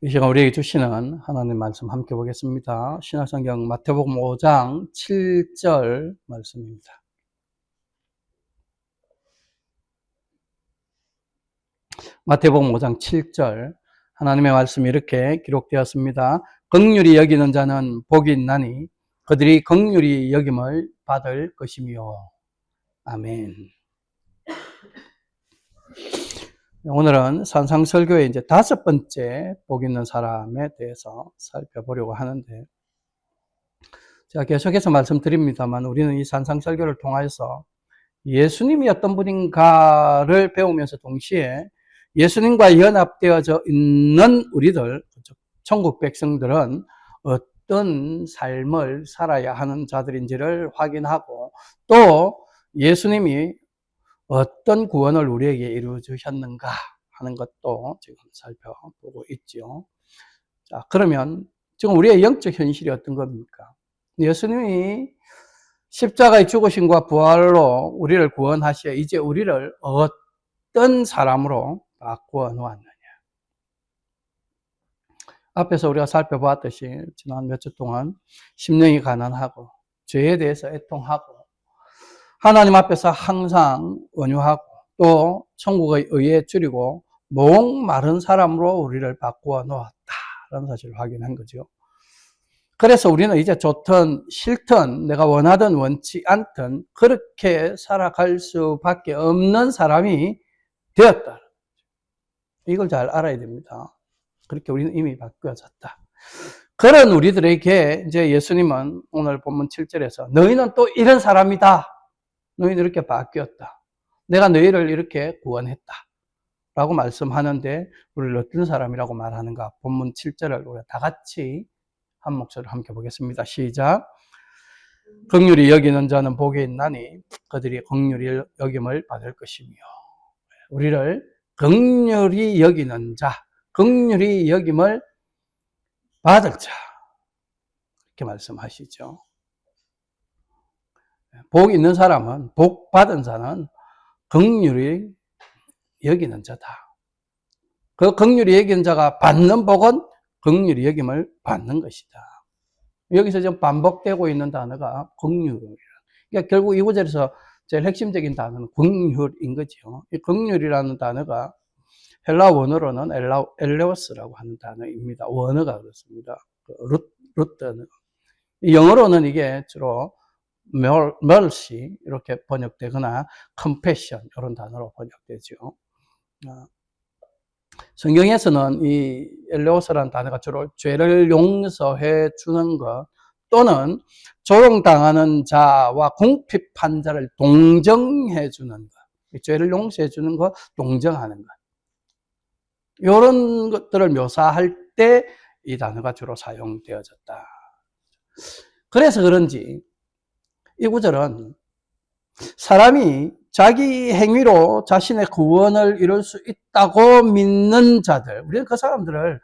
이 시간 우리에게 주시는 하나님 말씀 함께 보겠습니다. 신약성경 마태복음 5장 7절 말씀입니다. 마태복음 5장 7절 하나님의 말씀이 이렇게 기록되었습니다. 긍휼히 여기는 자는 복이 있나니 그들이 긍휼히 여김을 받을 것이며. 아멘. 오늘은 산상설교의 이제 5번째 복 있는 사람에 대해서 살펴보려고 하는데, 제가 계속해서 말씀드립니다만 우리는 이 산상설교를 통해서 예수님이 어떤 분인가를 배우면서 동시에 예수님과 연합되어져 있는 우리들, 천국 백성들은 어떤 삶을 살아야 하는 자들인지를 확인하고, 또 예수님이 어떤 구원을 우리에게 이루어 주셨는가 하는 것도 지금 살펴보고 있죠. 자, 그러면 지금 우리의 영적 현실이 어떤 겁니까? 예수님이 십자가의 죽으심과 부활로 우리를 구원하시어 이제 우리를 어떤 사람으로 바꾸어 놓았느냐. 앞에서 우리가 살펴보았듯이 지난 몇 주 동안 심령이 가난하고 죄에 대해서 애통하고 하나님 앞에서 항상 온유하고 또 천국의 의에 줄이고 목마른 사람으로 우리를 바꾸어 놓았다라는 사실을 확인한 거죠. 그래서 우리는 이제 좋든 싫든 내가 원하든 원치 않든 그렇게 살아갈 수밖에 없는 사람이 되었다. 이걸 잘 알아야 됩니다. 그렇게 우리는 이미 바뀌어졌다. 그런 우리들에게 이제 예수님은 오늘 본문 7절에서 너희는 또 이런 사람이다. 너희는 이렇게 바뀌었다. 내가 너희를 이렇게 구원했다. 라고 말씀하는데 우리를 어떤 사람이라고 말하는가? 본문 7절을 우리가 다 같이 한 목소리로 함께 보겠습니다. 시작. 긍휼히 여기는 자는 복이 있나니 그들이 긍휼히 여김을 받을 것이며. 우리를 긍휼히 여기는 자, 긍휼히 여김을 받을 자, 이렇게 말씀하시죠. 복 있는 사람은, 복 받은 자는 긍휼히 여기는 자다. 그 긍휼히 여기는 자가 받는 복은 긍휼히 여김을 받는 것이다. 여기서 지금 반복되고 있는 단어가 긍휼이라. 그러니까 결국 이 구절에서 제일 핵심적인 단어는 긍휼인 거죠. 이 긍휼이라는 단어가 헬라 원어로는 엘레오스라고 하는 단어입니다. 원어가 그렇습니다. 루트. 영어로는 이게 주로 mercy 이렇게 번역되거나 compassion 이런 단어로 번역되죠. 성경에서는 이 엘레오스라는 단어가 주로 죄를 용서해 주는 것 또는 조롱당하는 자와 궁핍한 자를 동정해 주는 것, 죄를 용서해 주는 것, 동정하는 것, 이런 것들을 묘사할 때 이 단어가 주로 사용되어졌다. 그래서 그런지 이 구절은 사람이 자기 행위로 자신의 구원을 이룰 수 있다고 믿는 자들, 우리는 그 사람들을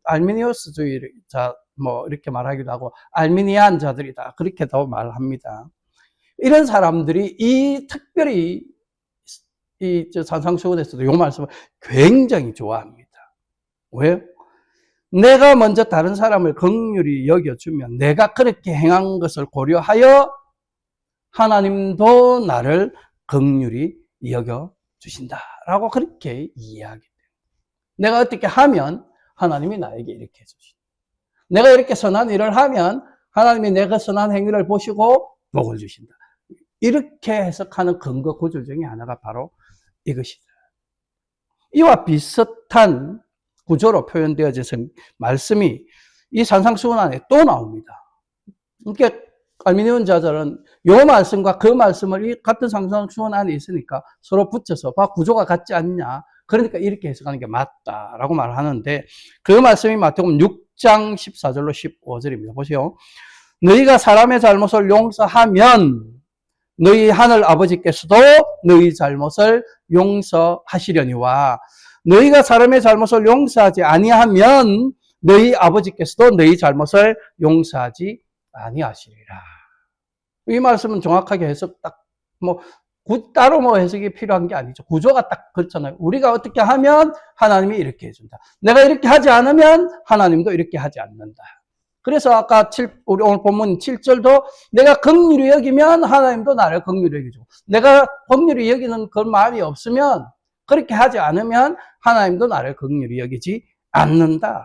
알미니우스주의자 뭐 이렇게 말하기도 하고 알미니안 자들이다 그렇게도 말합니다. 이런 사람들이 이 특별히 이 산상수훈에서도 이 말씀을 굉장히 좋아합니다. 왜요? 내가 먼저 다른 사람을 긍휼히 여겨주면 내가 그렇게 행한 것을 고려하여 하나님도 나를 긍휼히 여겨주신다라고 그렇게 이해하기 때문에 내가 어떻게 하면 하나님이 나에게 이렇게 해주신다. 내가 이렇게 선한 일을 하면 하나님이 내가 선한 행위를 보시고 복을 주신다. 이렇게 해석하는 근거 구절 중에 하나가 바로 이것이다. 이와 비슷한 구조로 표현되어진 말씀이 이 산상수훈 안에 또 나옵니다. 그러니까 알미니온 자들은 이 말씀과 그 말씀을 이 같은 산상수훈 안에 있으니까 서로 붙여서 구조가 같지 않냐. 그러니까 이렇게 해석하는 게 맞다라고 말하는데 그 말씀이 마태복음 6장 14절로 15절입니다. 보세요. 너희가 사람의 잘못을 용서하면 너희 하늘 아버지께서도 너희 잘못을 용서하시려니와 너희가 사람의 잘못을 용서하지 아니하면 너희 아버지께서도 너희 잘못을 용서하지 아니하시리라. 이 말씀은 정확하게 해석 딱 따로 뭐 해석이 필요한 게 아니죠. 구조가 딱 그렇잖아요. 우리가 어떻게 하면 하나님이 이렇게 해준다. 내가 이렇게 하지 않으면 하나님도 이렇게 하지 않는다. 그래서 아까 우리 오늘 본문 7절도 내가 긍휼히 여기면 하나님도 나를 긍휼히 여기죠. 내가 긍휼히 여기는 그 마음이 없으면, 그렇게 하지 않으면 하나님도 나를 긍휼히 여기지 않는다.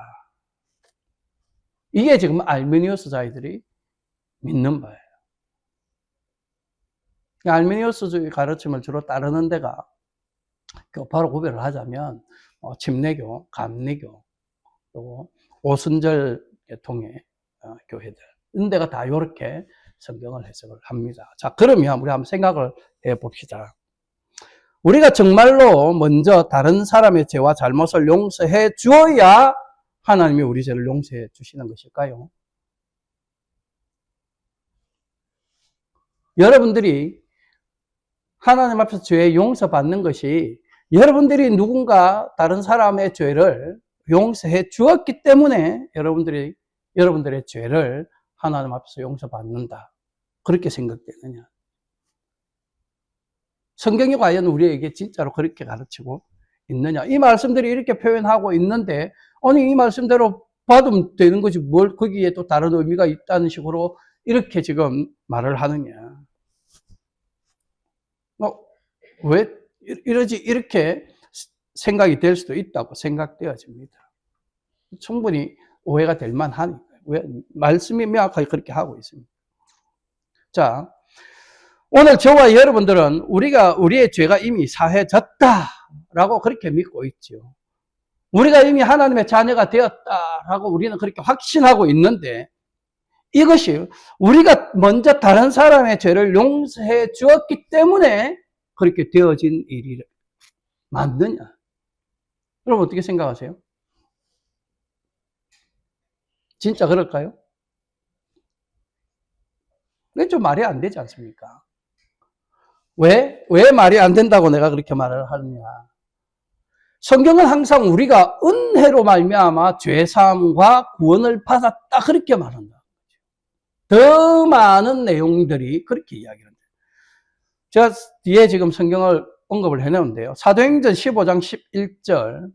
이게 지금 알메니우스자들이 믿는 바예요. 알메니우스주의 가르침을 주로 따르는 데가 교파로 구별을 하자면 침례교, 감리교, 또 오순절 계통의 교회들, 이런 데가 다 이렇게 성경을 해석을 합니다. 자, 그러면 우리 한번 생각을 해봅시다. 우리가 정말로 먼저 다른 사람의 죄와 잘못을 용서해 주어야 하나님이 우리 죄를 용서해 주시는 것일까요? 여러분들이 하나님 앞에서 죄 용서받는 것이 여러분들이 누군가 다른 사람의 죄를 용서해 주었기 때문에 여러분들의 죄를 하나님 앞에서 용서받는다, 그렇게 생각되느냐? 성경이 과연 우리에게 진짜로 그렇게 가르치고 있느냐? 이 말씀들이 이렇게 표현하고 있는데, 아니, 이 말씀대로 받으면 되는 거지, 뭘 거기에 또 다른 의미가 있다는 식으로 이렇게 지금 말을 하느냐? 왜 이러지? 이렇게 생각이 될 수도 있다고 생각되어집니다. 충분히 오해가 될 만하니까요. 왜? 말씀이 명확하게 그렇게 하고 있습니다. 자, 오늘 저와 여러분들은 우리의 죄가 이미 사해졌다라고 그렇게 믿고 있죠. 우리가 이미 하나님의 자녀가 되었다라고 우리는 그렇게 확신하고 있는데, 이것이 우리가 먼저 다른 사람의 죄를 용서해 주었기 때문에 그렇게 되어진 일이 맞느냐? 여러분 어떻게 생각하세요? 진짜 그럴까요? 그게 좀 말이 안 되지 않습니까? 왜 말이 안 된다고 내가 그렇게 말을 하느냐? 성경은 항상 우리가 은혜로 말미암아 죄사함과 구원을 받았다, 그렇게 말한다. 더 많은 내용들이 그렇게 이야기를 합니다. 제가 뒤에 지금 성경을 언급을 해놓은데요. 사도행전 15장 11절,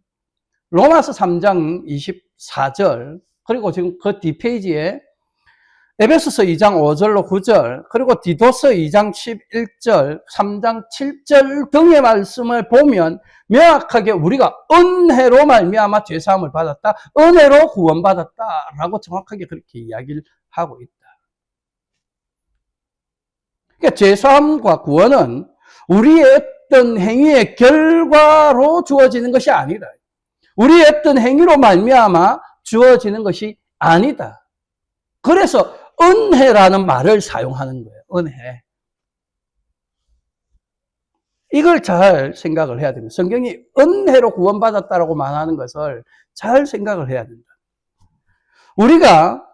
로마서 3장 24절, 그리고 지금 그 뒷페이지에 에베소서 2장 5절로 9절, 그리고 디도서 2장 11절, 3장 7절 등의 말씀을 보면 명확하게 우리가 은혜로 말미암아 죄사함을 받았다, 은혜로 구원받았다라고 정확하게 그렇게 이야기를 하고 있다. 그러니까 죄사함과 구원은 우리의 어떤 행위의 결과로 주어지는 것이 아니다. 우리의 어떤 행위로 말미암아 주어지는 것이 아니다. 그래서 은혜라는 말을 사용하는 거예요. 은혜. 이걸 잘 생각을 해야 됩니다. 성경이 은혜로 구원받았다라고 말하는 것을 잘 생각을 해야 된다. 우리가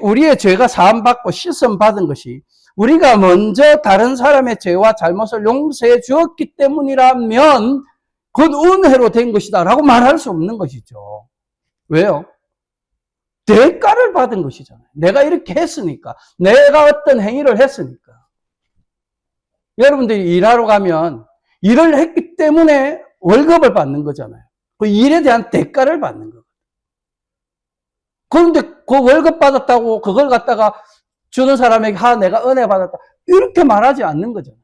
우리의 죄가 사함받고 씻음받은 것이 우리가 먼저 다른 사람의 죄와 잘못을 용서해 주었기 때문이라면 그건 은혜로 된 것이다 라고 말할 수 없는 것이죠. 왜요? 대가를 받은 것이잖아요. 내가 이렇게 했으니까. 내가 어떤 행위를 했으니까. 여러분들이 일하러 가면 일을 했기 때문에 월급을 받는 거잖아요. 그 일에 대한 대가를 받는 거예요. 그런데 그 월급 받았다고 그걸 갖다가 주는 사람에게 내가 은혜 받았다, 이렇게 말하지 않는 거잖아요.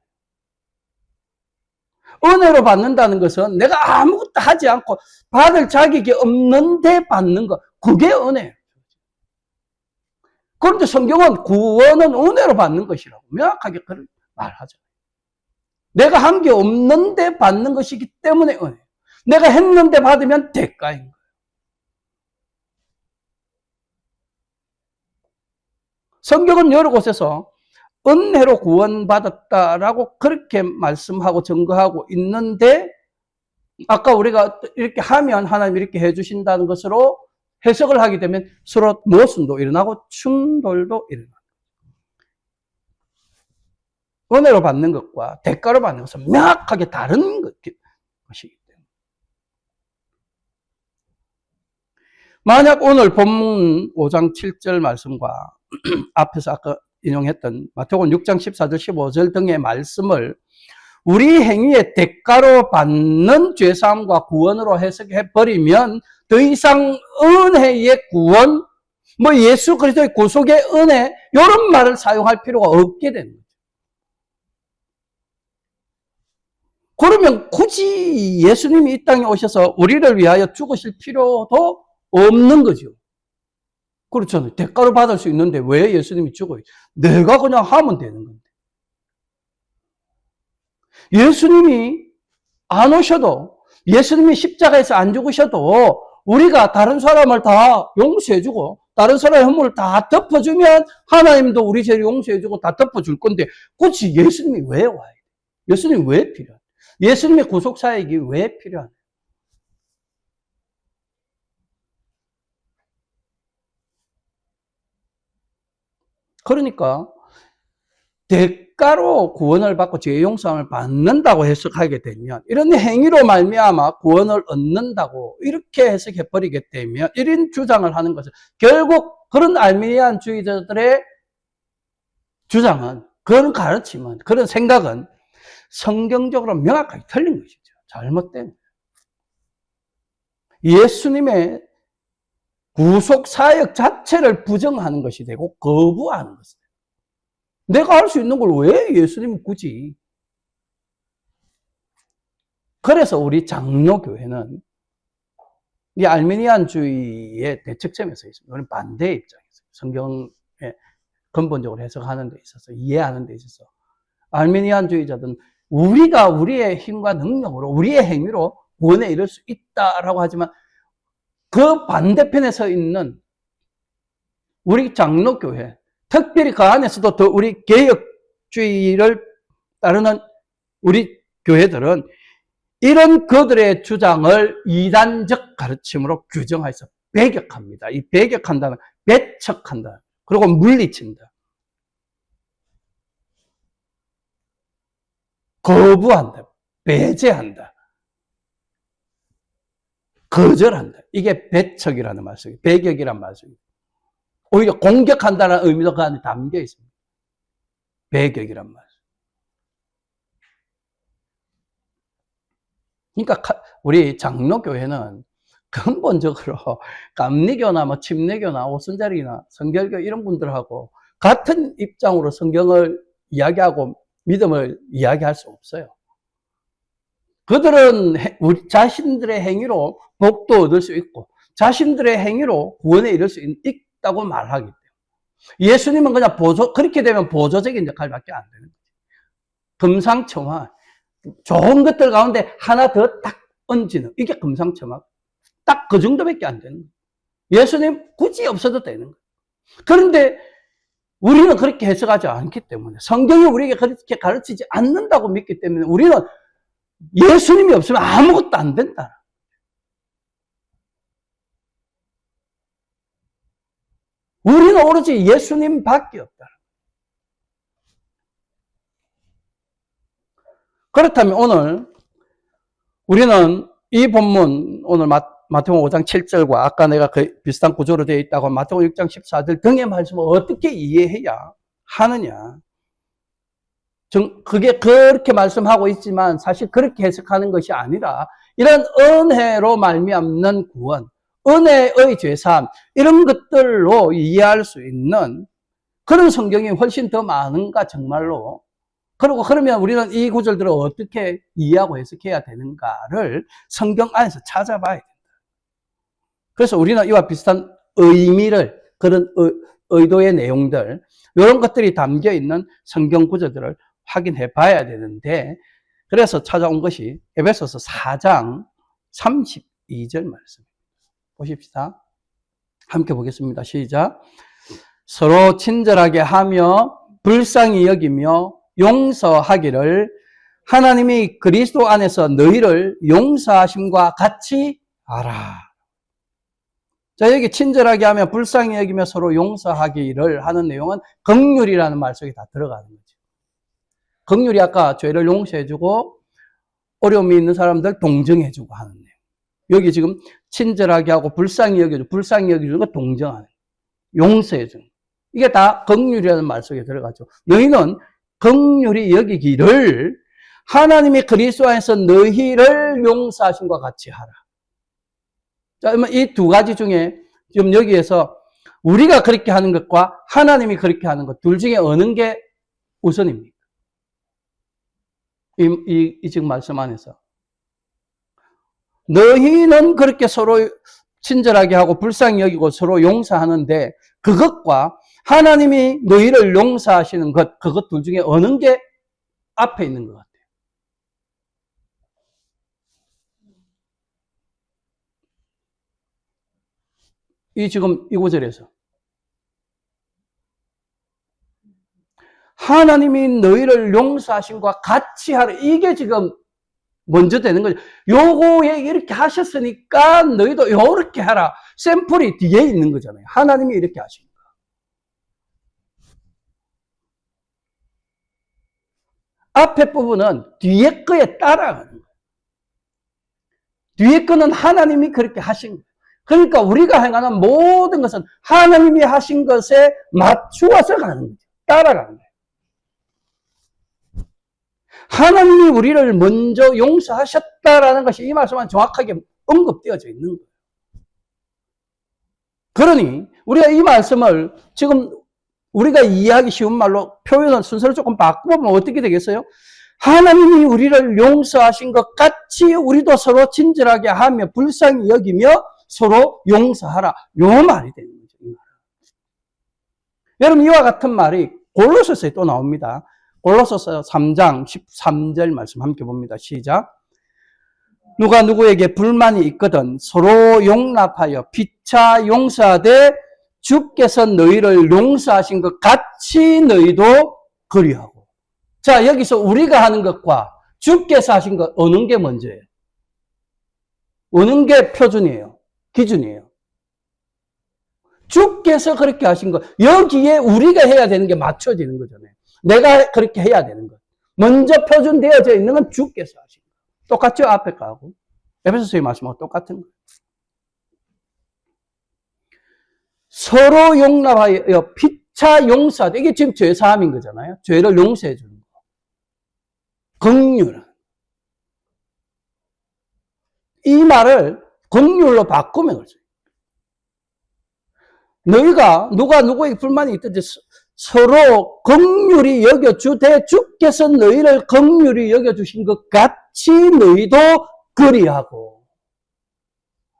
은혜로 받는다는 것은 내가 아무것도 하지 않고 받을 자격이 없는데 받는 것, 그게 은혜예요. 그런데 성경은 구원은 은혜로 받는 것이라고 명확하게 그렇게 말하죠. 내가 한 게 없는데 받는 것이기 때문에 은혜. 내가 했는데 받으면 대가인 거예요. 성경은 여러 곳에서 은혜로 구원받았다라고 그렇게 말씀하고 증거하고 있는데, 아까 우리가 이렇게 하면 하나님 이렇게 해주신다는 것으로 해석을 하게 되면 서로 모순도 일어나고 충돌도 일어나고. 은혜로 받는 것과 대가로 받는 것은 명확하게 다른 것이기 때문에. 만약 오늘 본문 5장 7절 말씀과 앞에서 아까 인용했던 마태복음 6장 14절 15절 등의 말씀을 우리 행위의 대가로 받는 죄사함과 구원으로 해석해 버리면 더 이상 은혜의 구원, 뭐 예수 그리스도의 구속의 은혜 이런 말을 사용할 필요가 없게 되는 거죠. 그러면 굳이 예수님이 이 땅에 오셔서 우리를 위하여 죽으실 필요도 없는 거죠. 그렇잖아요. 대가로 받을 수 있는데 왜 예수님이 죽어요? 내가 그냥 하면 되는 건데. 예수님이 안 오셔도, 예수님이 십자가에서 안 죽으셔도 우리가 다른 사람을 다 용서해주고 다른 사람의 허물을 다 덮어주면 하나님도 우리 죄를 용서해주고 다 덮어줄 건데 굳이 예수님이 왜 와요? 예수님이 왜 필요해요? 예수님의 구속사역이 왜 필요해요? 그러니까 대가로 구원을 받고 죄 용서함을 받는다고 해석하게 되면 이런 행위로 말미암아 구원을 얻는다고 이렇게 해석해 버리게 되면 이런 주장을 하는 것은 결국 그런 알미니안주의자들의 주장은 그런 가르침은 그런 생각은 성경적으로 명확하게 틀린 것이죠. 잘못된 예수님의 구속 사역 자체를 부정하는 것이 되고 거부하는 것이 돼요. 내가 할 수 있는 걸 왜 예수님은 굳이? 그래서 우리 장로교회는 이 알미니안주의의 대척점에 서 있습니다. 우리는 반대의 입장에서 성경에 근본적으로 해석하는 데 있어서 이해하는 데 있어서 알미니안주의자들은 우리가 우리의 힘과 능력으로 우리의 행위로 구원에 이를 수 있다라고 하지만 그 반대편에 서 있는 우리 장로교회, 특별히 그 안에서도 더 우리 개혁주의를 따르는 우리 교회들은 이런 그들의 주장을 이단적 가르침으로 규정해서 배격합니다. 이 배격한다는 배척한다. 그리고 물리친다. 거부한다. 배제한다. 거절한다. 이게 배척이라는 말씀이에요. 배격이라는 말씀이에요. 오히려 공격한다는 의미도 그 안에 담겨 있습니다. 배격이란 말씀. 그러니까 우리 장로교회는 근본적으로 감리교나 뭐 침례교나 오순절이나 성결교 이런 분들하고 같은 입장으로 성경을 이야기하고 믿음을 이야기할 수 없어요. 그들은 우리 자신들의 행위로 복도 얻을 수 있고 자신들의 행위로 구원에 이를 수 있다고 말하기 때문에 예수님은 그냥 그렇게 되면 보조적인 역할밖에 안 되는 거죠. 금상첨화, 좋은 것들 가운데 하나 더 딱 얹는 이게 금상첨화. 딱 그 정도밖에 안 되는 거예요. 예수님 굳이 없어도 되는 거예요. 그런데 우리는 그렇게 해석하지 않기 때문에 성경이 우리에게 그렇게 가르치지 않는다고 믿기 때문에 우리는 예수님이 없으면 아무것도 안 된다. 우리는 오로지 예수님밖에 없다. 그렇다면 오늘 우리는 이 본문 오늘 마태복음 5장 7절과 아까 내가 그 비슷한 구조로 되어 있다고 마태복음 6장 14절 등의 말씀을 어떻게 이해해야 하느냐. 그게 그렇게 말씀하고 있지만 사실 그렇게 해석하는 것이 아니라 이런 은혜로 말미암는 구원, 은혜의 죄사함 이런 것들로 이해할 수 있는 그런 성경이 훨씬 더 많은가 정말로. 그리고 그러면 우리는 이 구절들을 어떻게 이해하고 해석해야 되는가를 성경 안에서 찾아봐야 된다. 그래서 우리는 이와 비슷한 의미를 그런 의도의 내용들 이런 것들이 담겨 있는 성경 구절들을 확인해 봐야 되는데 그래서 찾아온 것이 에베소서 4장 32절 말씀 보십시다. 함께 보겠습니다. 시작. 서로 친절하게 하며 불쌍히 여기며 용서하기를 하나님이 그리스도 안에서 너희를 용서하심과 같이 하라. 자, 여기 친절하게 하며 불쌍히 여기며 서로 용서하기를 하는 내용은 긍휼이라는 말 속에 다 들어가는 거죠. 긍휼이 아까 죄를 용서해주고 어려움이 있는 사람들 동정해주고 하는 내용. 여기 지금 친절하게 하고 불쌍히 여겨주고 불쌍히 여겨주는 거 동정하는 용서해주는 이게 다 긍휼이라는 말 속에 들어가죠. 너희는 긍휼히 여기기를 하나님이 그리스도 안에서 너희를 용서하신 것 같이 하라. 자, 이 두 가지 중에 지금 여기에서 우리가 그렇게 하는 것과 하나님이 그렇게 하는 것, 둘 중에 어느 게 우선입니까? 지금 말씀 안에서. 너희는 그렇게 서로 친절하게 하고 불쌍히 여기고 서로 용서하는데 그것과 하나님이 너희를 용서하시는 것, 그것 둘 중에 어느 게 앞에 있는 것 같아요? 지금 이 구절에서 하나님이 너희를 용서하신 것과 같이 하라. 이게 지금 먼저 되는 거죠. 요거에 이렇게 하셨으니까 너희도 요렇게 하라. 샘플이 뒤에 있는 거잖아요. 하나님이 이렇게 하신 거. 앞에 부분은 뒤에 거에 따라가는 거예요. 뒤에 거는 하나님이 그렇게 하신 거예요. 그러니까 우리가 행하는 모든 것은 하나님이 하신 것에 맞추어서 가는 거죠. 따라가는 거예요. 하나님이 우리를 먼저 용서하셨다라는 것이 이 말씀은 정확하게 언급되어져 있는 거예요. 그러니 우리가 이 말씀을 지금 우리가 이해하기 쉬운 말로 표현을 순서를 조금 바꾸면 어떻게 되겠어요? 하나님이 우리를 용서하신 것 같이 우리도 서로 친절하게 하며 불쌍히 여기며 서로 용서하라. 요 말이 되는 거죠. 이 말. 여러분 이와 같은 말이 골로새서에 또 나옵니다. 골로새서 3장 13절 말씀 함께 봅니다. 시작. 누가 누구에게 불만이 있거든 서로 용납하여 피차 용서하되 주께서 너희를 용서하신 것 같이 너희도 그리하고. 자, 여기서 우리가 하는 것과 주께서 하신 것 어느 게 먼저예요? 어느 게 표준이에요? 기준이에요? 주께서 그렇게 하신 것. 여기에 우리가 해야 되는 게 맞춰지는 거잖아요. 내가 그렇게 해야 되는 것. 먼저 표준되어져 있는 건 주께서 하신 것. 똑같죠? 앞에 거하고. 에베소서의 말씀하고 똑같은 거예요. 서로 용납하여 피차 용서하되. 이게 지금 죄사함인 거잖아요. 죄를 용서해 주는 거. 긍휼. 이 말을 긍휼로 바꾸면 그렇죠. 너희가 누가 누구에게 불만이 있든지 서로 긍휼히 여겨주되 주께서 너희를 긍휼히 여겨주신 것 같이 너희도 그리하고.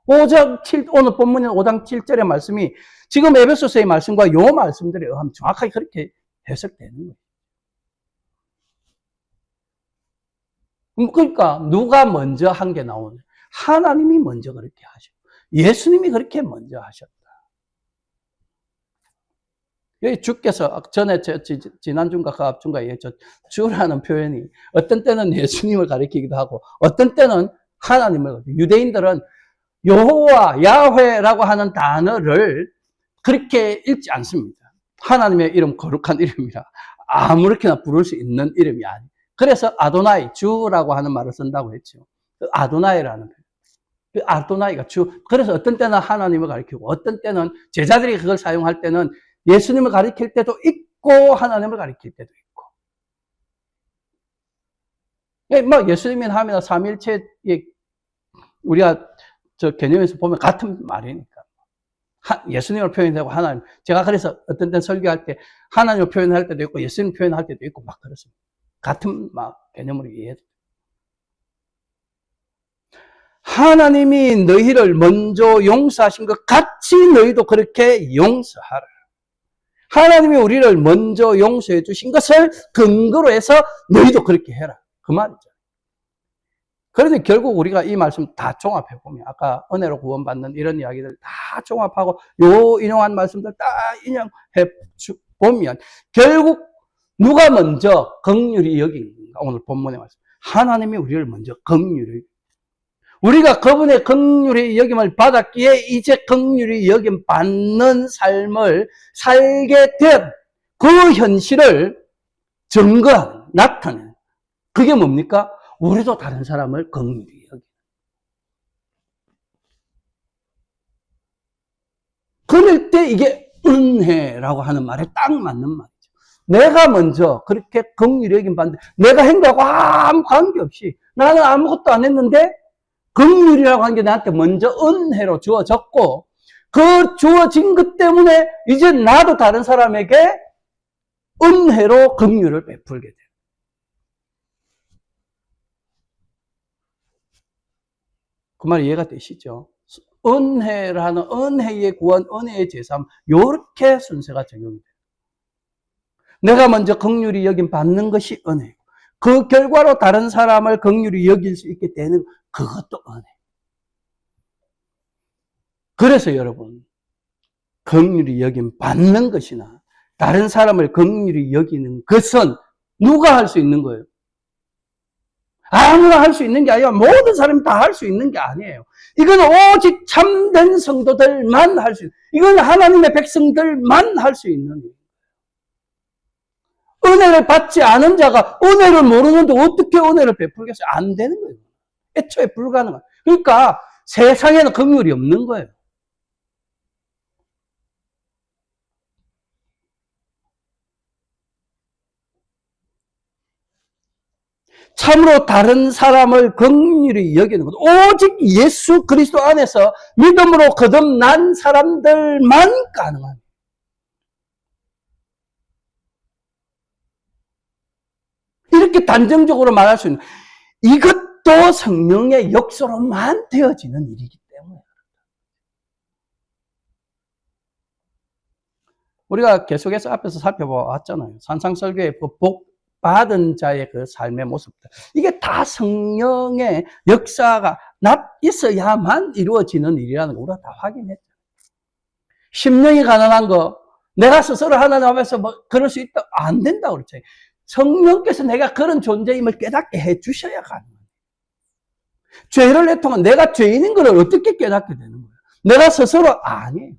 5장 7, 오늘 본문인 5장 7절의 말씀이 지금 에베소서의 말씀과 요 말씀들에 의하면 정확하게 그렇게 해석되는 거예요. 그러니까 누가 먼저 한 게 나오냐? 하나님이 먼저 그렇게 하셨고 예수님이 그렇게 먼저 하셨다. 여기 주께서 전에 지난주인가 그 앞주인가에 주라는 표현이 어떤 때는 예수님을 가리키기도 하고 어떤 때는 하나님을 가리키고 유대인들은 여호와, 야훼라고 하는 단어를 그렇게 읽지 않습니다. 하나님의 이름 거룩한 이름이라 아무렇게나 부를 수 있는 이름이 아니에요. 그래서 아도나이, 주라고 하는 말을 쓴다고 했죠. 아도나이라는 그 아도나이가 주. 그래서 어떤 때는 하나님을 가리키고 어떤 때는 제자들이 그걸 사용할 때는 예수님을 가리킬 때도 있고 하나님을 가리킬 때도 있고. 뭐 예수님이 하면 삼일체 우리가 저 개념에서 보면 같은 말이니까. 예수님을 표현하고 하나님. 제가 그래서 어떤 때는 설교할 때 하나님을 표현할 때도 있고 예수님 표현할 때도 있고 막 그렇습니다. 같은 개념으로 이해해도. 하나님이 너희를 먼저 용서하신 것 같이 너희도 그렇게 용서하라. 하나님이 우리를 먼저 용서해 주신 것을 근거로 해서 너희도 그렇게 해라. 그 말이죠. 그런데 결국 우리가 이 말씀 다 종합해 보면 아까 은혜로 구원받는 이런 이야기들 다 종합하고 요 인용한 말씀들 다 인용해 보면 결국 누가 먼저 긍휼히 여긴가? 오늘 본문의 말씀. 하나님이 우리를 먼저 긍휼히 우리가 그분의 긍휼히 여김을 받았기에 이제 긍휼히 여김 받는 삶을 살게 된 그 현실을 증거하는, 나타내는. 그게 뭡니까? 우리도 다른 사람을 긍휼히 여기는. 그럴 때 이게 은혜라고 하는 말에 딱 맞는 말이죠. 내가 먼저 그렇게 긍휼히 여김 받는데 내가 행동하고 아무 관계없이 나는 아무것도 안 했는데 긍휼이라고 하는 게 나한테 먼저 은혜로 주어졌고 그 주어진 것 때문에 이제 나도 다른 사람에게 은혜로 긍휼을 베풀게 돼요. 그 말 이해가 되시죠? 은혜라는 은혜의 구원, 은혜의 제삼 이렇게 순서가 적용이 돼요. 내가 먼저 긍휼히 여김 받는 것이 은혜고 그 결과로 다른 사람을 긍휼히 여길 수 있게 되는 그것도 은혜. 그래서 여러분 긍휼히 여김 받는 것이나 다른 사람을 긍휼히 여기는 것은 누가 할 수 있는 거예요? 아무나 할 수 있는 게 아니라 모든 사람이 다 할 수 있는 게 아니에요. 이건 오직 참된 성도들만 할 수 있는, 이건 하나님의 백성들만 할 수 있는 일이에요. 은혜를 받지 않은 자가 은혜를 모르는데 어떻게 은혜를 베풀겠어요? 안 되는 거예요. 애초에 불가능한. 그러니까 세상에는 긍휼이 없는 거예요. 참으로 다른 사람을 긍휼히 여기는 것, 오직 예수 그리스도 안에서 믿음으로 거듭난 사람들만 가능합니다. 이렇게 단정적으로 말할 수 있는, 이것도 성령의 역사로만 되어지는 일이기 때문에. 우리가 계속해서 앞에서 살펴보았잖아요. 산상설교의 복 받은 자의 그 삶의 모습들. 이게 다 성령의 역사가 있어야만 이루어지는 일이라는 걸 우리가 다 확인했죠. 심령이 가난한 거, 내가 스스로 하나님 앞에서 뭐 그럴 수 있다, 안 된다고 그랬죠. 성령께서 내가 그런 존재임을 깨닫게 해 주셔야 가능해요. 죄를 내통한 내가 죄인인 걸 어떻게 깨닫게 되는 거예요? 내가 스스로 아니에요.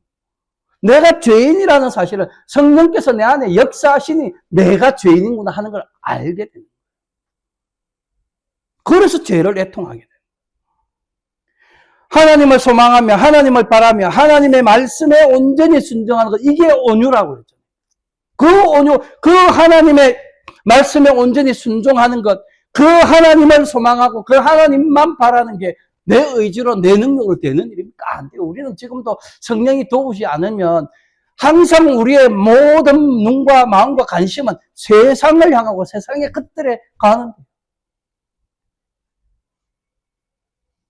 내가 죄인이라는 사실을 성령께서 내 안에 역사하시니 내가 죄인이구나 하는 걸 알게 됩니다. 그래서 죄를 애통하게 돼요. 하나님을 소망하며 하나님을 바라며 하나님의 말씀에 온전히 순종하는 것, 이게 온유라고 했죠. 그 온유, 그 하나님의 말씀에 온전히 순종하는 것, 그 하나님을 소망하고 그 하나님만 바라는 게 내 의지로 내 능력으로 되는 일입니까? 안 돼요. 우리는 지금도 성령이 도우지 않으면 항상 우리의 모든 눈과 마음과 관심은 세상을 향하고 세상의 것들에 가는 거예요.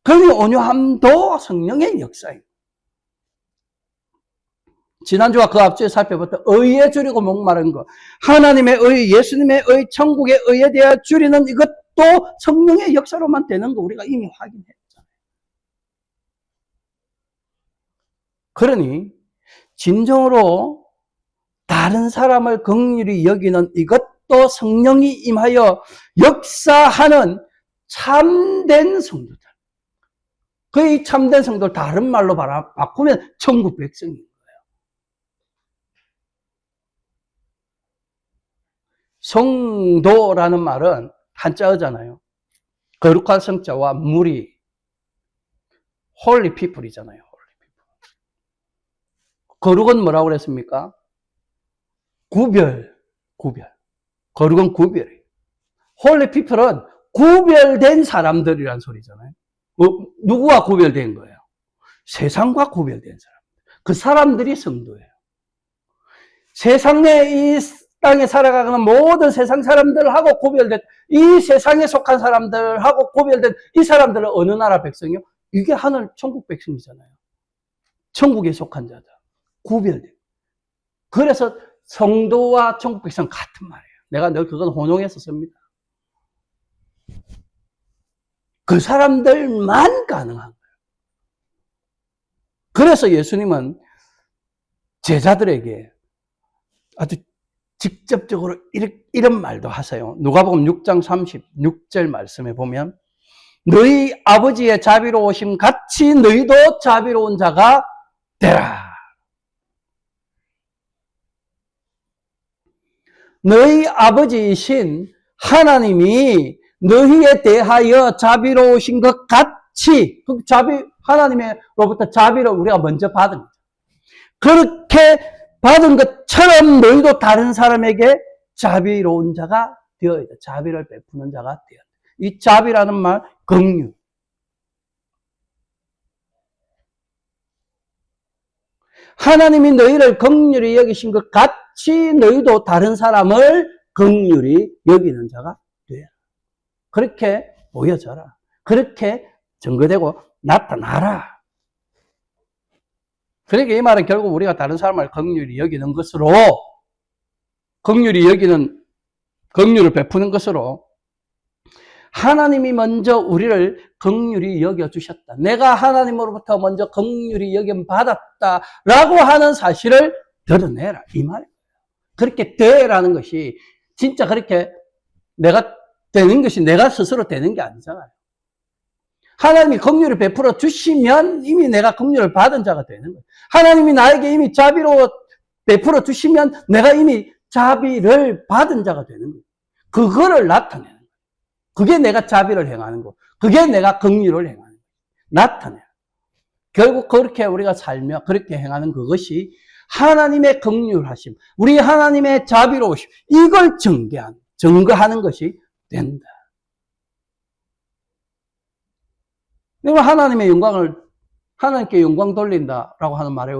그러니 온유함도 성령의 역사예요. 지난주와 그 앞주에 살펴봤던 의에 줄이고 목마른 것, 하나님의 의, 예수님의 의, 천국의 의에 대하여 줄이는 이것도 성령의 역사로만 되는 거 우리가 이미 확인했잖아요. 그러니 진정으로 다른 사람을 긍휼히 여기는 이것도 성령이 임하여 역사하는 참된 성도들. 그 참된 성도를 다른 말로 바꾸면 천국 백성입니다. 성도라는 말은 한자어잖아요. 거룩한 성자와 무리, holy people이잖아요. 거룩은 뭐라고 그랬습니까? 구별. 거룩은 구별이에요. holy people은 구별된 사람들이란 소리잖아요. 누구와 구별된 거예요? 세상과 구별된 사람. 그 사람들이 성도예요. 세상에 이 땅에 살아가는 모든 세상 사람들하고 구별된, 이 세상에 속한 사람들하고 구별된 이 사람들은 어느 나라 백성이요? 이게 하늘 천국 백성이잖아요. 천국에 속한 자다. 구별돼. 그래서 성도와 천국 백성 같은 말이에요. 내가 늘 그건 혼용해서 씁니다. 그 사람들만 가능한 거예요. 그래서 예수님은 제자들에게 아주 직접적으로 이런 말도 하세요. 누가복음 6장 36절 말씀에 보면 너희 아버지의 자비로우심 같이 너희도 자비로운 자가 되라. 너희 아버지이신 하나님이 너희에 대하여 자비로우신 것 같이, 하나님으로부터 자비를 우리가 먼저 받은 거죠. 그렇게 받은 것처럼 너희도 다른 사람에게 자비로운 자가 되어야 돼. 자비를 베푸는 자가 되어야 돼. 이 자비라는 말, 긍휼. 하나님이 너희를 긍휼히 여기신 것 같이 너희도 다른 사람을 긍휼히 여기는 자가 되어야 돼. 그렇게 보여져라. 그렇게 증거되고 나타나라. 그러니까 이 말은 결국 우리가 다른 사람을 긍휼히 여기는 것으로, 긍휼히 여기는, 긍휼을 베푸는 것으로 하나님이 먼저 우리를 긍휼히 여겨주셨다. 내가 하나님으로부터 먼저 긍휼히 여김받았다라고 하는 사실을 드러내라. 이 말이에요. 그렇게 되라는 것이 진짜 그렇게 내가 되는 것이 내가 스스로 되는 게 아니잖아요. 하나님이 긍휼을 베풀어 주시면 이미 내가 긍휼을 받은 자가 되는 거예요. 하나님이 나에게 이미 자비로 베풀어 주시면 내가 이미 자비를 받은 자가 되는 거예요. 그거를 나타내는 거예요. 그게 내가 자비를 행하는 거. 그게 내가 긍휼을 행하는 거예요. 나타내요. 결국 그렇게 우리가 살며 그렇게 행하는 그것이 하나님의 긍휼하심, 우리 하나님의 자비로우심, 이걸 증거하는 것이 된다. 그러면 하나님의 영광을, 하나님께 영광 돌린다라고 하는 말에,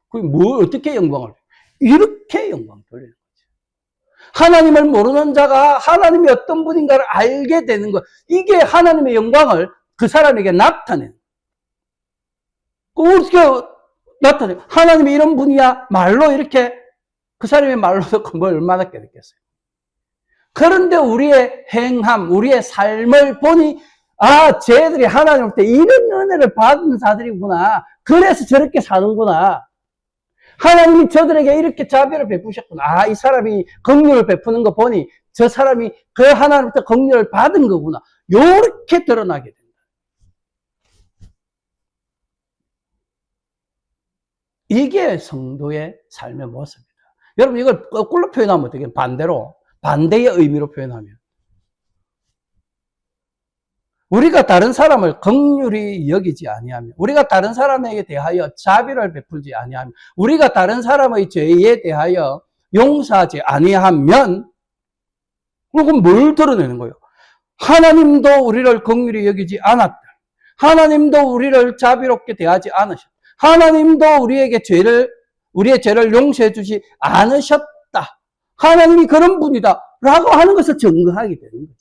그게 어떻게 영광을, 이렇게 영광 돌리는 거죠. 하나님을 모르는 자가 하나님이 어떤 분인가를 알게 되는 것, 이게 하나님의 영광을 그 사람에게 나타내는 거예요. 어떻게 나타내요? 하나님이 이런 분이야, 말로 이렇게, 그 사람의 말로 듣고 뭘 얼마나 깨닫겠어요. 그런데 우리의 행함, 우리의 삶을 보니 쟤들이 하나님한테 이런 은혜를 받은 자들이구나. 그래서 저렇게 사는구나. 하나님이 저들에게 이렇게 자비를 베푸셨구나. 이 사람이 긍휼을 베푸는 거 보니 저 사람이 그 하나님부터 긍휼을 받은 거구나. 요렇게 드러나게 된다. 이게 성도의 삶의 모습이다. 여러분 이걸 거꾸로 표현하면 어떻게, 반대로, 반대의 의미로 표현하면, 우리가 다른 사람을 긍휼히 여기지 아니하면, 우리가 다른 사람에게 대하여 자비를 베풀지 아니하면, 우리가 다른 사람의 죄에 대하여 용서하지 아니하면, 그럼 뭘 드러내는 거예요? 하나님도 우리를 긍휼히 여기지 않았다. 하나님도 우리를 자비롭게 대하지 않으셨다. 하나님도 우리의 죄를 용서해 주지 않으셨다. 하나님이 그런 분이다. 라고 하는 것을 증거하게 되는 거죠.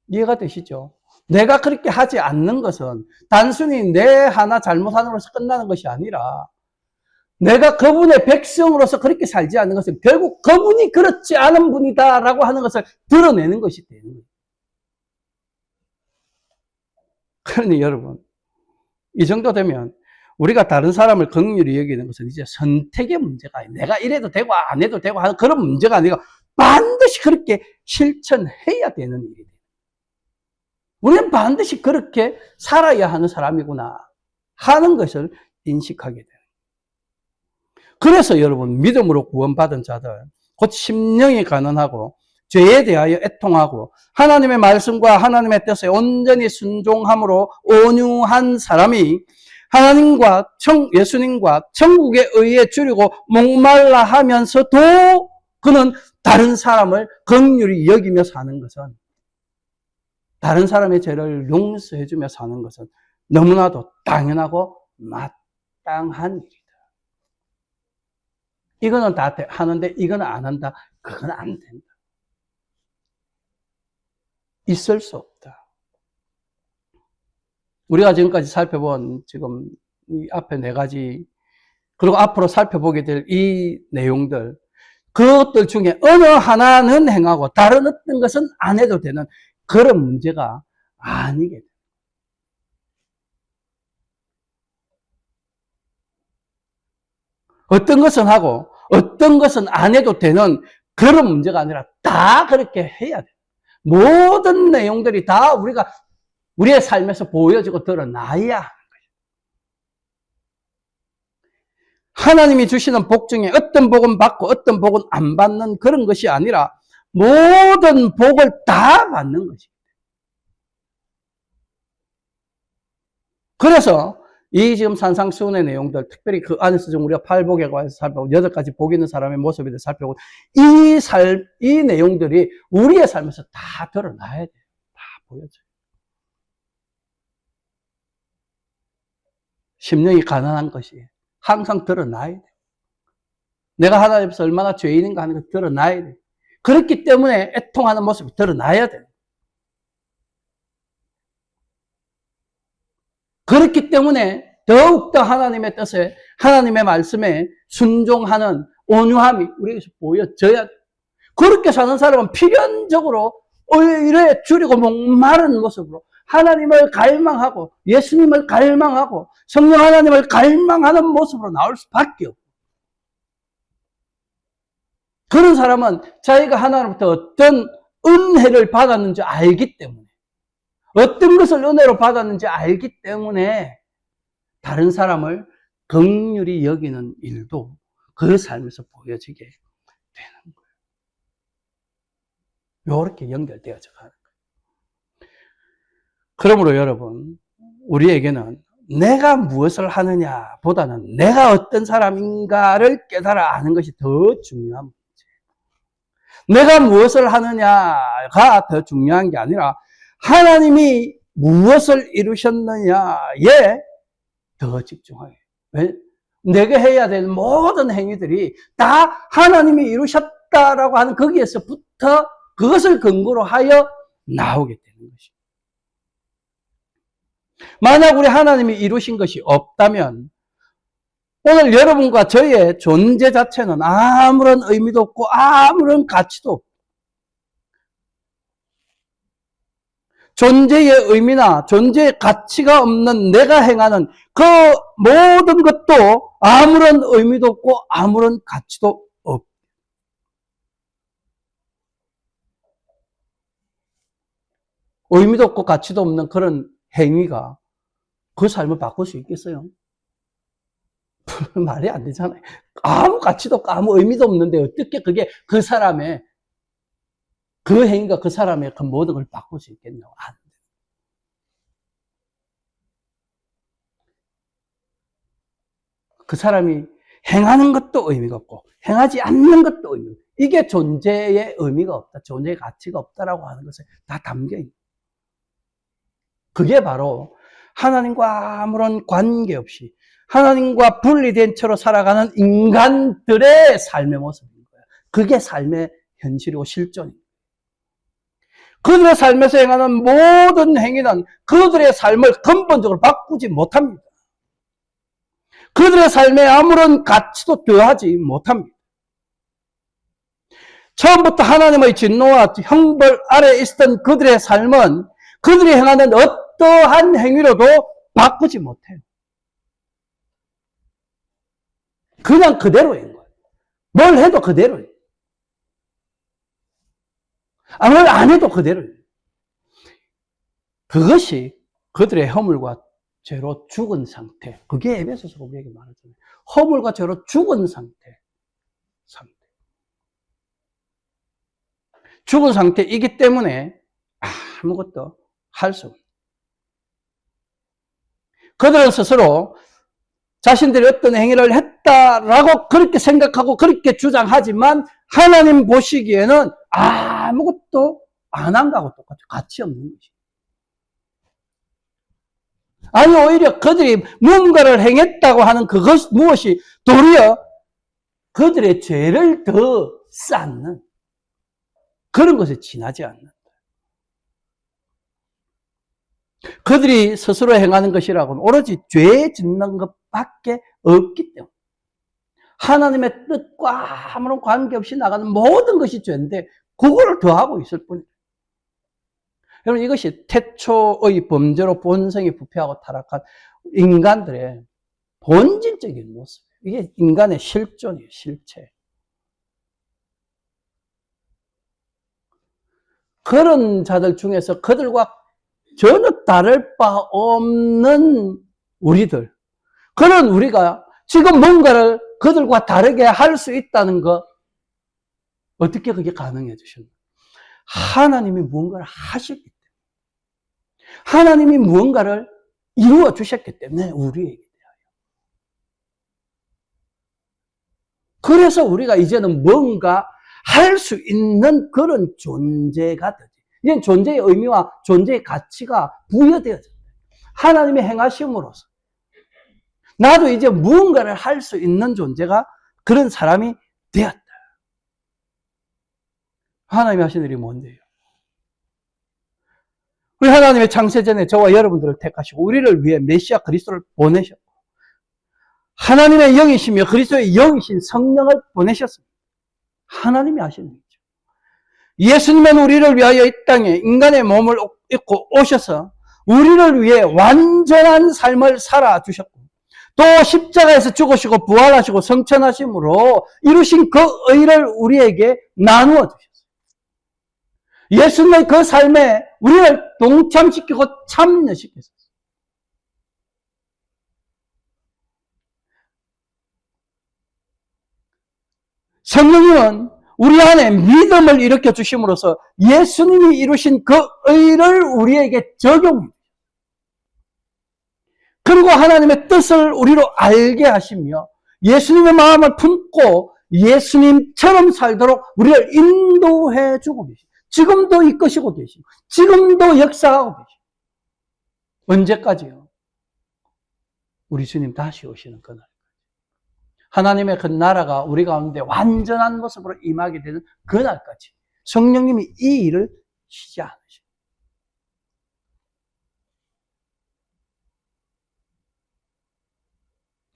이해가 되시죠? 내가 그렇게 하지 않는 것은 단순히 내 하나 잘못함으로써 끝나는 것이 아니라 내가 그분의 백성으로서 그렇게 살지 않는 것은 결국 그분이 그렇지 않은 분이다라고 하는 것을 드러내는 것이 되는 거예요. 그러니 여러분, 이 정도 되면 우리가 다른 사람을 긍휼히 여기는 것은 이제 선택의 문제가 아니에요. 내가 이래도 되고 안 해도 되고 하는 그런 문제가 아니라 반드시 그렇게 실천해야 되는 일이에요. 우리는 반드시 그렇게 살아야 하는 사람이구나 하는 것을 인식하게 돼요. 그래서 여러분, 믿음으로 구원받은 자들, 곧 심령이 가난하고 죄에 대하여 애통하고 하나님의 말씀과 하나님의 뜻에 온전히 순종함으로 온유한 사람이 하나님과 예수님과 천국에 의해 주려고 목말라 하면서도 그는 다른 사람을 긍휼히 여기며 사는 것은, 다른 사람의 죄를 용서해주며 사는 것은 너무나도 당연하고 마땅한 일이다. 이거는 다 하는데 이거는 안 한다. 그건 안 된다. 있을 수 없다. 우리가 지금까지 살펴본 지금 이 앞에 4가지, 그리고 앞으로 살펴보게 될 이 내용들, 그것들 중에 어느 하나는 행하고 다른 어떤 것은 안 해도 되는 그런 문제가 아니게 됩니다. 어떤 것은 하고 어떤 것은 안 해도 되는 그런 문제가 아니라 다 그렇게 해야 돼요. 모든 내용들이 다 우리의 삶에서 보여지고 드러나야 하는 거예요. 하나님이 주시는 복 중에 어떤 복은 받고 어떤 복은 안 받는 그런 것이 아니라 모든 복을 다 받는 것입니다. 그래서 이 지금 산상수훈의 내용들, 특별히 그 안에서 좀 우리가 팔복에 관해서 살펴보고, 8가지 복 있는 사람의 모습에 대해서 살펴보고, 이 내용들이 우리의 삶에서 다 드러나야 돼요. 다 보여져요. 심령이 가난한 것이 항상 드러나야 돼요. 내가 하나님 앞에서 얼마나 죄인인가 하는 걸 드러나야 돼요. 그렇기 때문에 애통하는 모습이 드러나야 돼요. 그렇기 때문에 더욱더 하나님의 뜻에, 하나님의 말씀에 순종하는 온유함이 우리에게서 보여져야 돼요. 그렇게 사는 사람은 필연적으로 오히려 줄이고 목마른 모습으로 하나님을 갈망하고 예수님을 갈망하고 성령 하나님을 갈망하는 모습으로 나올 수밖에 없고, 그런 사람은 자기가 하나님부터 어떤 은혜를 받았는지 알기 때문에, 어떤 것을 은혜로 받았는지 알기 때문에 다른 사람을 긍휼히 여기는 일도 그 삶에서 보여지게 되는 거예요. 이렇게 연결되어져 가는 거예요. 그러므로 여러분, 우리에게는 내가 무엇을 하느냐 보다는 내가 어떤 사람인가를 깨달아 아는 것이 더 중요한 문제예요. 내가 무엇을 하느냐가 더 중요한 게 아니라 하나님이 무엇을 이루셨느냐에 더 집중하게. 왜? 내가 해야 될 모든 행위들이 다 하나님이 이루셨다라고 하는 거기에서부터 그것을 근거로 하여 나오게 되는 것입니다. 만약 우리 하나님이 이루신 것이 없다면 오늘 여러분과 저의 존재 자체는 아무런 의미도 없고 아무런 가치도 없고, 존재의 의미나 존재의 가치가 없는 내가 행하는 그 모든 것도 아무런 의미도 없고 아무런 가치도 없고, 의미도 없고 가치도 없는 그런 행위가 그 삶을 바꿀 수 있겠어요? 말이 안 되잖아요. 아무 가치도 없고 아무 의미도 없는데 어떻게 그게 그 사람의, 그 행위가 그 사람의 그 모든 걸 바꿀 수 있겠냐고. 안 돼. 그 사람이 행하는 것도 의미가 없고 행하지 않는 것도 의미가 없고, 이게 존재의 의미가 없다, 존재의 가치가 없다라고 하는 것에 다 담겨 있는, 그게 바로 하나님과 아무런 관계없이 하나님과 분리된 채로 살아가는 인간들의 삶의 모습인 거예요. 그게 삶의 현실이고 실존입니다. 그들의 삶에서 행하는 모든 행위는 그들의 삶을 근본적으로 바꾸지 못합니다. 그들의 삶에 아무런 가치도 더하지 못합니다. 처음부터 하나님의 진노와 형벌 아래 있었던 그들의 삶은 그들이 행하는 어떠한 행위로도 바꾸지 못해요. 그냥 그대로인 거예요. 뭘 해도 그대로예요. 뭘 안 해도 그대로예요. 그것이 그들의 허물과 죄로 죽은 상태. 그게 에베소서가 우리에게 말하잖아요. 허물과 죄로 죽은 상태. 죽은 상태이기 때문에 아무것도 할 수 없어요. 그들은 스스로 자신들이 어떤 행위를 했다라고 그렇게 생각하고 그렇게 주장하지만 하나님 보시기에는 아무것도 안 한 거하고 똑같아요. 가치 없는 것이죠. 아니, 오히려 그들이 뭔가를 행했다고 하는 그것 무엇이 도리어 그들의 죄를 더 쌓는 그런 것에 지나지 않는다. 그들이 스스로 행하는 것이라고는 오로지 죄 짓는 것밖에 없기 때문에 하나님의 뜻과 아무런 관계없이 나가는 모든 것이 죄인데 그거를 더하고 있을 뿐이에요. 여러분, 이것이 태초의 범죄로 본성이 부패하고 타락한 인간들의 본질적인 모습이에요. 이게 인간의 실존이에요, 실체. 그런 자들 중에서 그들과 전혀 다를 바 없는 우리들, 그런 우리가 지금 뭔가를 그들과 다르게 할 수 있다는 것, 어떻게 그게 가능해지셨나요? 하나님이 무언가를 하셨기 때문에, 하나님이 무언가를 이루어 주셨기 때문에 우리에게. 그래서 우리가 이제는 뭔가 할 수 있는 그런 존재가 되지. 이제 존재의 의미와 존재의 가치가 부여되어져. 하나님의 행하심으로써. 나도 이제 무언가를 할 수 있는 존재가 그런 사람이 되었다. 하나님이 하신 일이 뭔데요? 우리 하나님의 창세전에 저와 여러분들을 택하시고 우리를 위해 메시아 그리스도를 보내셨고 하나님의 영이시며 그리스도의 영이신 성령을 보내셨습니다. 하나님이 하신 일이죠. 예수님은 우리를 위하여 이 땅에 인간의 몸을 입고 오셔서 우리를 위해 완전한 삶을 살아주셨고 또 십자가에서 죽으시고 부활하시고 성천하심으로 이루신 그 의를 우리에게 나누어 주셨어요. 예수님의 그 삶에 우리를 동참시키고 참여시켰어요. 성령님은 우리 안에 믿음을 일으켜 주심으로써 예수님이 이루신 그 의를 우리에게 적용합니다. 그리고 하나님의 뜻을 우리로 알게 하시며 예수님의 마음을 품고 예수님처럼 살도록 우리를 인도해 주고 계십니다. 지금도 이끄시고 계시고 지금도 역사하고 계시고 언제까지요? 우리 주님 다시 오시는 그날. 하나님의 그 나라가 우리 가운데 완전한 모습으로 임하게 되는 그날까지 성령님이 이 일을 쉬지 않으십니다.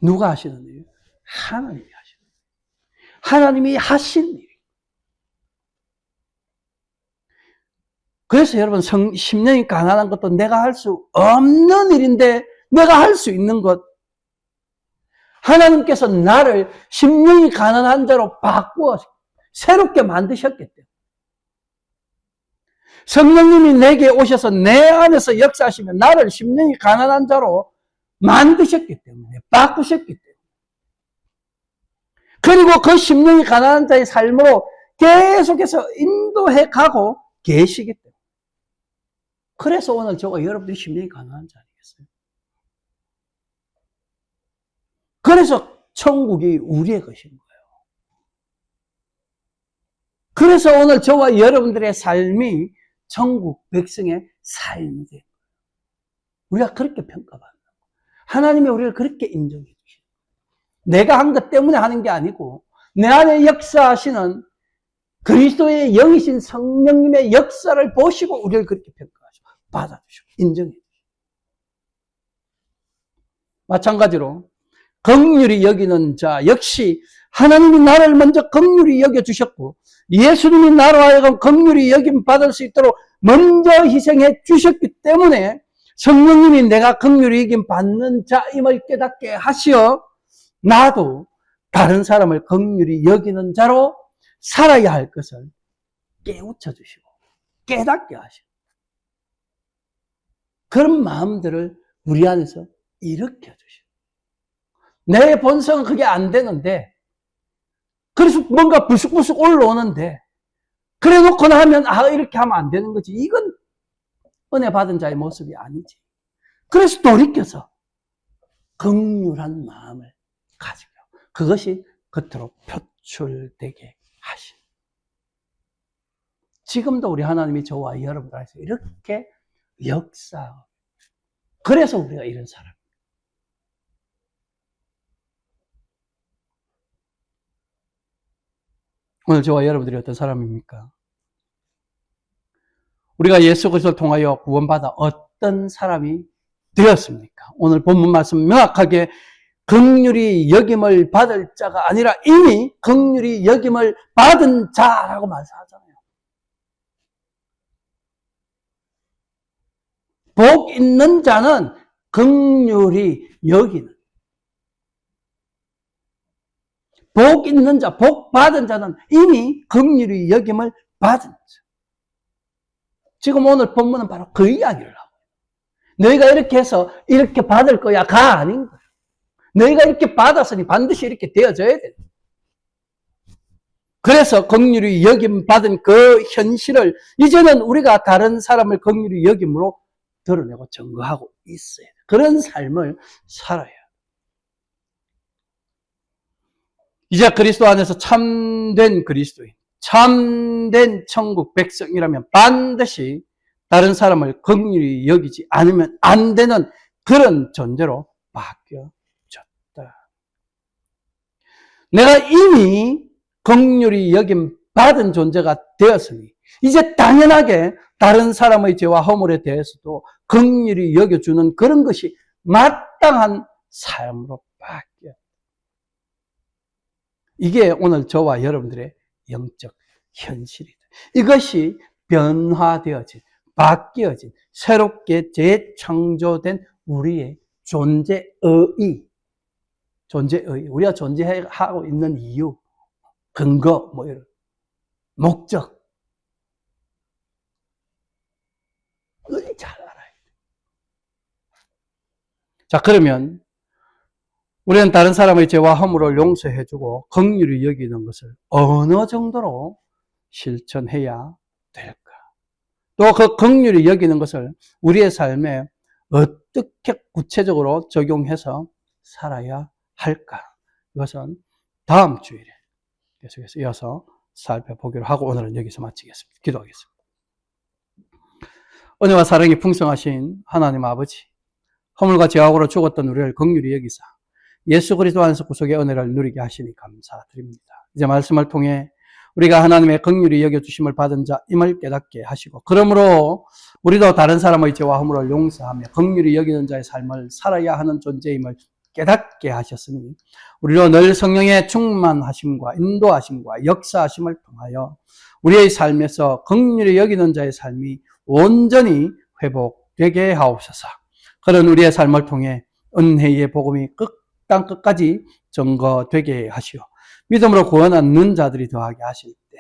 누가 하시는 일이에요? 하나님이 하시는 일이에요. 하나님이 하신 일이에요. 그래서 여러분 심령이 가난한 것도 내가 할 수 없는 일인데 내가 할 수 있는 것 하나님께서 나를 심령이 가난한 자로 바꾸어 새롭게 만드셨기 때문에 성령님이 내게 오셔서 내 안에서 역사하시면 나를 심령이 가난한 자로 만드셨기 때문에 바꾸셨기 때문에 그리고 그 심령이 가난한 자의 삶으로 계속해서 인도해 가고 계시기 때문에 그래서 오늘 저와 여러분들이 심령이 가난한 자 아니겠어요? 그래서 천국이 우리의 것인 거예요. 그래서 오늘 저와 여러분들의 삶이 천국 백성의 삶이 돼요. 우리가 그렇게 평가받는 거예요. 하나님이 우리를 그렇게 인정해 주시는 거예요. 내가 한 것 때문에 하는 게 아니고 내 안에 역사하시는 그리스도의 영이신 성령님의 역사를 보시고 우리를 그렇게 평가하시고 받아주시고 인정해 주시고 마찬가지로 긍휼히 여기는 자 역시 하나님이 나를 먼저 긍휼히 여겨주셨고 예수님이 나로 하여금 긍휼히 여김 받을 수 있도록 먼저 희생해 주셨기 때문에 성령님이 내가 긍휼히 여김 받는 자임을 깨닫게 하시어 나도 다른 사람을 긍휼히 여기는 자로 살아야 할 것을 깨우쳐 주시고 깨닫게 하시고 그런 마음들을 우리 안에서 일으켜 주시고 내 본성은 그게 안 되는데 그래서 뭔가 불쑥불쑥 올라오는데 그래 놓고 나면 이렇게 하면 안 되는 거지. 이건 은혜 받은 자의 모습이 아니지. 그래서 돌이켜서 긍휼한 마음을 가지고 그것이 겉으로 표출되게 하신. 지금도 우리 하나님이 저와 여러분들 안에서 이렇게 역사하고 그래서 우리가 이런 사람. 오늘 저와 여러분들이 어떤 사람입니까? 우리가 예수 그리스도를 통하여 구원받아 어떤 사람이 되었습니까? 오늘 본문 말씀 명확하게 긍휼히 여김을 받을 자가 아니라 이미 긍휼히 여김을 받은 자라고 말씀하잖아요. 복 있는 자는 긍휼히 여기는 복 있는 자, 복 받은 자는 이미 긍휼히 여김을 받은 자. 지금 오늘 본문은 바로 그 이야기를 하고 너희가 이렇게 해서 이렇게 받을 거야가 아닌 거예요. 너희가 이렇게 받았으니 반드시 이렇게 되어져야 돼. 그래서 긍휼히 여김 받은 그 현실을 이제는 우리가 다른 사람을 긍휼히 여김으로 드러내고 증거하고 있어야 돼. 그런 삶을 살아야 돼. 이제 그리스도 안에서 참된 그리스도인, 참된 천국 백성이라면 반드시 다른 사람을 긍휼히 여기지 않으면 안 되는 그런 존재로 바뀌어졌다. 내가 이미 긍휼히 여김 받은 존재가 되었으니 이제 당연하게 다른 사람의 죄와 허물에 대해서도 긍휼히 여겨주는 그런 것이 마땅한 삶으로 바뀌어. 이게 오늘 저와 여러분들의 영적 현실이다. 이것이 변화되어진, 바뀌어진, 새롭게 재창조된 우리의 존재의, 우리가 존재하고 있는 이유, 근거, 뭐 이런 목적. 잘 알아야 돼. 자, 그러면 우리는 다른 사람의 죄와 허물을 용서해주고 긍휼히 여기는 것을 어느 정도로 실천해야 될까? 또 그 긍휼히 여기는 것을 우리의 삶에 어떻게 구체적으로 적용해서 살아야 할까? 이것은 다음 주일에 계속해서 이어서 살펴보기로 하고 오늘은 여기서 마치겠습니다. 기도하겠습니다. 은혜와 사랑이 풍성하신 하나님 아버지, 허물과 죄악으로 죽었던 우리를 긍휼히 여기사 예수 그리스도 안에서 구속의 은혜를 누리게 하시니 감사드립니다. 이제 말씀을 통해 우리가 하나님의 긍휼히 여겨주심을 받은 자임을 깨닫게 하시고, 그러므로 우리도 다른 사람의 죄와 허물을 용서하며 긍휼히 여기는 자의 삶을 살아야 하는 존재임을 깨닫게 하셨으니 우리로 늘 성령의 충만하심과 인도하심과 역사하심을 통하여 우리의 삶에서 긍휼히 여기는 자의 삶이 온전히 회복되게 하옵소서. 그런 우리의 삶을 통해 은혜의 복음이 땅 끝까지 증거되게 하시오. 믿음으로 구원 얻는 자들이 더하게 하실 때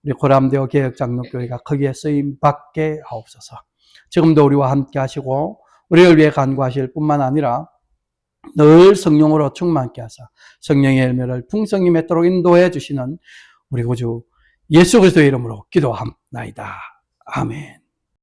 우리 고람대오 개혁장로교회가 거기에 쓰임 받게 하옵소서. 지금도 우리와 함께 하시고 우리를 위해 간구하실 뿐만 아니라 늘 성령으로 충만케 하사 성령의 열매를 풍성히 맺도록 인도해 주시는 우리 구주 예수 그리스도의 이름으로 기도합나이다. 아멘.